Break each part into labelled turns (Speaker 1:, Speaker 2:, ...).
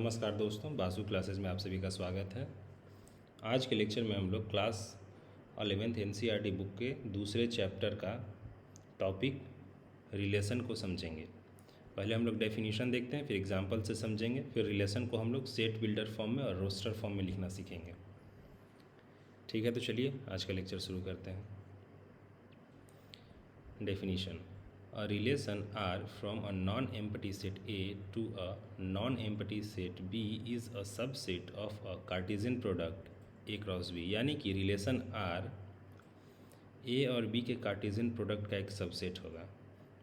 Speaker 1: नमस्कार दोस्तों, बासु क्लासेस में आप सभी का स्वागत है। आज के लेक्चर में हम लोग क्लास 11th एनसीईआरटी बुक के दूसरे चैप्टर का टॉपिक रिलेशन को समझेंगे। पहले हम लोग डेफिनेशन देखते हैं, फिर एग्जांपल से समझेंगे, फिर रिलेशन को हम लोग सेट बिल्डर फॉर्म में और रोस्टर फॉर्म में लिखना सीखेंगे। ठीक है, तो चलिए आज का लेक्चर शुरू करते हैं। Definition: A relation R from a non-empty set A to a non-empty set B is a subset of a Cartesian product A cross B। यानी कि रिलेशन R A और B के कार्टेशियन प्रोडक्ट का एक subset होगा।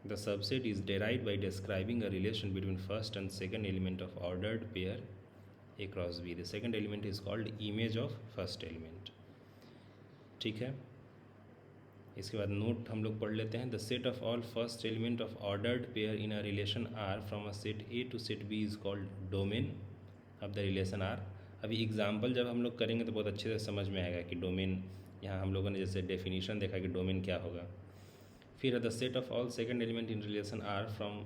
Speaker 1: The subset is derived by describing a relation between first and second element of ordered pair A cross B। The second element is called image of first element. ठीक है, इसके बाद note हम लोग पढ़ लेते हैं। The set of all first element of ordered pair in a relation R from a set A to set B is called domain of the relation R. अभी एग्जांपल जब हम लोग करेंगे तो बहुत अच्छे से समझ में आएगा कि डोमेन, यहाँ हम लोगों ने जैसे डेफिनेशन देखा कि डोमेन क्या होगा। फिर the set of all second element in relation R from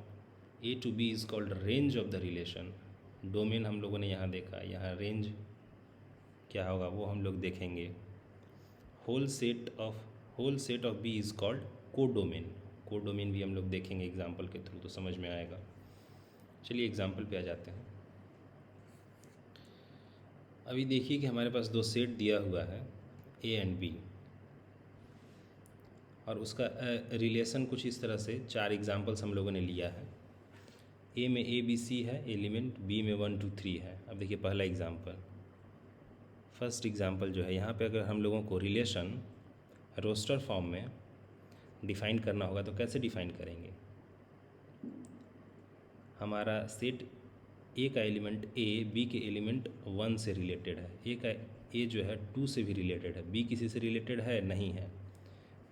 Speaker 1: A to B is called range of the relation. Domain हम लोगों ने यहाँ देखा, यहाँ रेंज क्या होगा वो हम लोग देखेंगे। Whole set of B is called codomain. Codomain भी हम लोग देखेंगे एग्जाम्पल के थ्रू, तो समझ में आएगा। चलिए एग्जाम्पल पे आ जाते हैं। अभी देखिए कि हमारे पास दो सेट दिया हुआ है ए एंड बी, और उसका रिलेशन कुछ इस तरह से चार एग्जाम्पल्स हम लोगों ने लिया है। ए में ए बी सी है एलिमेंट, बी में 1 2 3 है। अब देखिए पहला एग्जाम्पल, फर्स्ट एग्जाम्पल जो है, यहाँ पे अगर हम लोगों को रिलेशन रोस्टर फॉर्म में डिफ़ाइन करना होगा तो कैसे डिफ़ाइन करेंगे। हमारा सेट ए का एलिमेंट ए बी के एलिमेंट 1 से रिलेटेड है, ए जो है 2 से भी रिलेटेड है, बी किसी से रिलेटेड है नहीं है,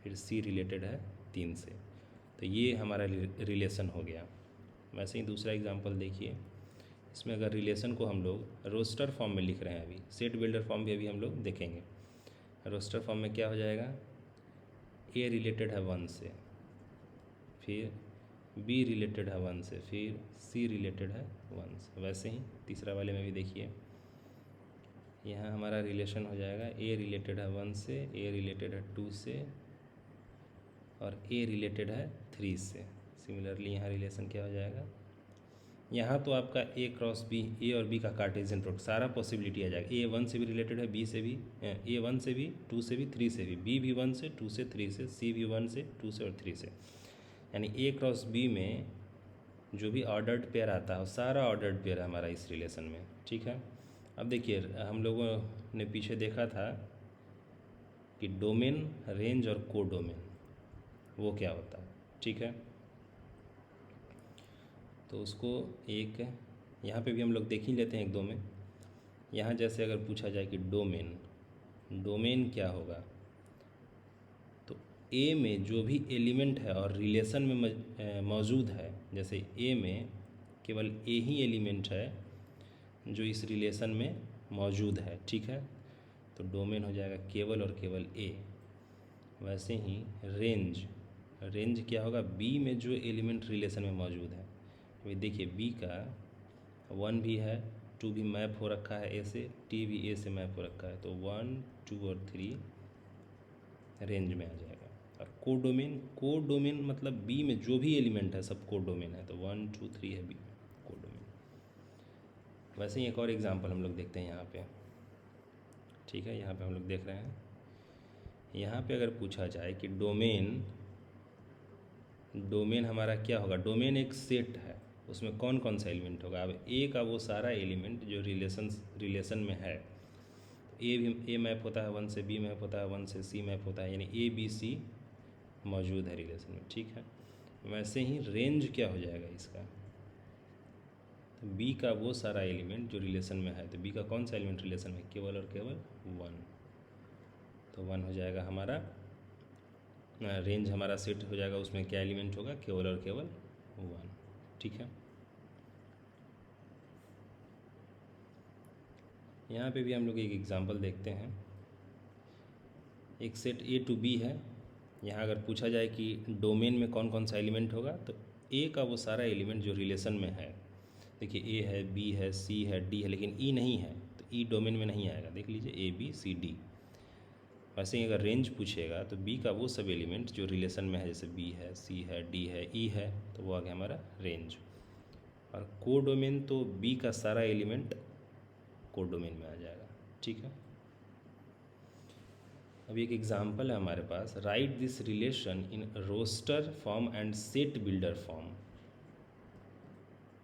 Speaker 1: फिर सी रिलेटेड है 3 से। तो ये हमारा रिलेशन हो गया। वैसे ही दूसरा एग्जांपल देखिए, इसमें अगर रिलेशन को हम लोग रोस्टर फॉर्म में लिख रहे हैं, अभी सेट बिल्डर फॉर्म भी अभी हम लोग देखेंगे। रोस्टर फॉर्म में क्या हो जाएगा, ए रिलेटेड है 1 से, फिर बी रिलेटेड है 1 से, फिर सी रिलेटेड है 1 से। वैसे ही तीसरा वाले में भी देखिए, यहाँ हमारा रिलेशन हो जाएगा ए रिलेटेड है 1 से, ए रिलेटेड है 2 से, और ए रिलेटेड है 3 से। सिमिलरली यहाँ रिलेशन क्या हो जाएगा, यहाँ तो आपका ए क्रॉस बी, ए और बी का कार्टेशियन प्रोडक्ट सारा पॉसिबिलिटी आ जाएगा। ए 1 से भी रिलेटेड है, बी से भी, ए 1 से भी, 2 से भी, 3 से भी, बी भी 1 से, 2 से, 3 से, सी भी 1 से, 2 से और 3 से। यानी ए क्रॉस बी में जो भी ऑर्डर्ड पेयर आता है वो सारा ऑर्डर्ड पेयर है हमारा इस रिलेशन में। ठीक है, अब देखिए हम लोगों ने पीछे देखा था कि डोमेन, रेंज और कोडोमेन वो क्या होता है। ठीक है, तो उसको एक यहाँ पे भी हम लोग देख ही लेते हैं एक दो में। यहाँ जैसे अगर पूछा जाए कि डोमेन क्या होगा, तो ए में जो भी एलिमेंट है और रिलेशन में मौजूद है, जैसे ए में केवल ए ही एलिमेंट है जो इस रिलेशन में मौजूद है। ठीक है, तो डोमेन हो जाएगा केवल और केवल ए। वैसे ही रेंज क्या होगा, बी में जो एलिमेंट रिलेशन में मौजूद है। अभी देखिए बी का 1 भी है, 2 भी मैप हो रखा है ए से, टी भी ए से मैप हो रखा है, तो 1 2 और 3 रेंज में आ जाएगा। और कोडोमेन मतलब बी में जो भी एलिमेंट है सब कोडोमेन है, तो 1 2 3 है बी में कोडोमेन। वैसे ही एक और एग्जांपल हम लोग देखते हैं यहाँ पे। ठीक है, यहाँ पे हम लोग देख रहे हैं, यहाँ पे अगर पूछा जाए कि डोमेन हमारा क्या होगा। डोमेन एक सेट है, उसमें कौन कौन सा एलिमेंट होगा। अब ए का वो सारा एलिमेंट जो रिलेशन में है, ए मैप होता है 1 से, बी मैप होता है 1 से, सी मैप होता है, यानी ए बी सी मौजूद है रिलेशन में। ठीक है, वैसे ही रेंज क्या हो जाएगा इसका, तो बी का वो सारा एलिमेंट जो रिलेशन में है, तो बी का कौन सा एलिमेंट रिलेशन में, केवल और केवल 1, तो 1 हो जाएगा हमारा रेंज। हमारा सेट हो जाएगा, उसमें क्या एलिमेंट होगा, केवल और केवल 1। ठीक है, यहाँ पे भी हम लोग एक एग्जांपल देखते हैं। एक सेट ए टू बी है, यहाँ अगर पूछा जाए कि डोमेन में कौन कौन सा एलिमेंट होगा, तो ए का वो सारा एलिमेंट जो रिलेशन में है, देखिए ए है, बी है, सी है, डी है, लेकिन ई नहीं है, तो ई डोमेन में नहीं आएगा। देख लीजिए ए बी सी डी। वैसे ही अगर रेंज पूछेगा तो बी का वो सब एलिमेंट जो रिलेशन में है, जैसे बी है, सी है, डी है, ई है, तो वो आ गया हमारा रेंज। और कोडोमेन तो बी का सारा एलिमेंट कोडोमेन में आ जाएगा। ठीक है, अभी एक एग्जांपल है हमारे पास, right this relation in roster form and set builder form.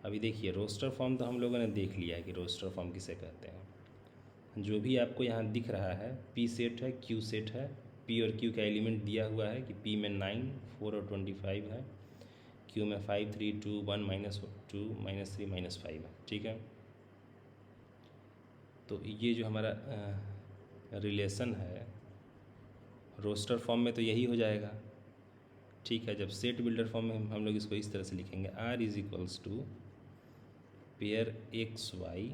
Speaker 1: अभी देखिए रोस्टर फॉर्म तो हम लोगों ने देख लिया है कि रोस्टर फॉर्म किसे कहते हैं। जो भी आपको यहाँ दिख रहा है पी सेट है, क्यू सेट है, पी और क्यू का एलिमेंट दिया हुआ है कि पी में 9, 4 और 25 है, क्यू में 5, 3, 2, 1, -2, -3, -5 है। ठीक है, तो ये जो हमारा रिलेशन है रोस्टर फॉर्म में तो यही हो जाएगा। ठीक है, जब सेट बिल्डर फॉर्म में हम लोग इसको इस तरह से लिखेंगे, R = pair X Y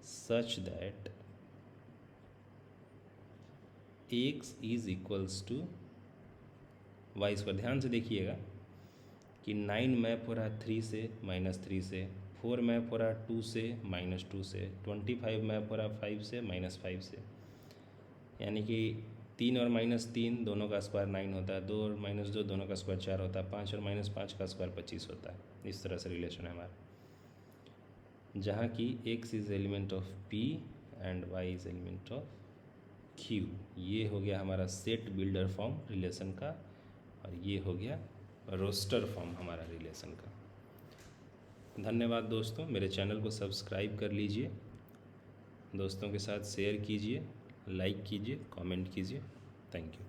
Speaker 1: such that X = Y square. ध्यान से देखिएगा कि 9 मैप हो रहा है 3 से, -3 से, 4 मैप हो रहा है 2 से, -2 से, 25 मैप हो रहा है 5 से, -5 से, यानी कि 3 और -3 दोनों का स्क्वायर 9 होता है, 2 और -2 दोनों का स्क्वायर 4 होता है, 5 और -5 का स्क्वायर 25 होता है। इस तरह से रिलेशन है हमारा, जहाँ की x is element of p and y is element of q। ये हो गया हमारा सेट बिल्डर फॉर्म रिलेशन का, और ये हो गया रोस्टर फॉर्म हमारा रिलेशन का। धन्यवाद दोस्तों, मेरे चैनल को सब्सक्राइब कर लीजिए, दोस्तों के साथ शेयर कीजिए, लाइक कीजिए, कमेंट कीजिए। Thank you.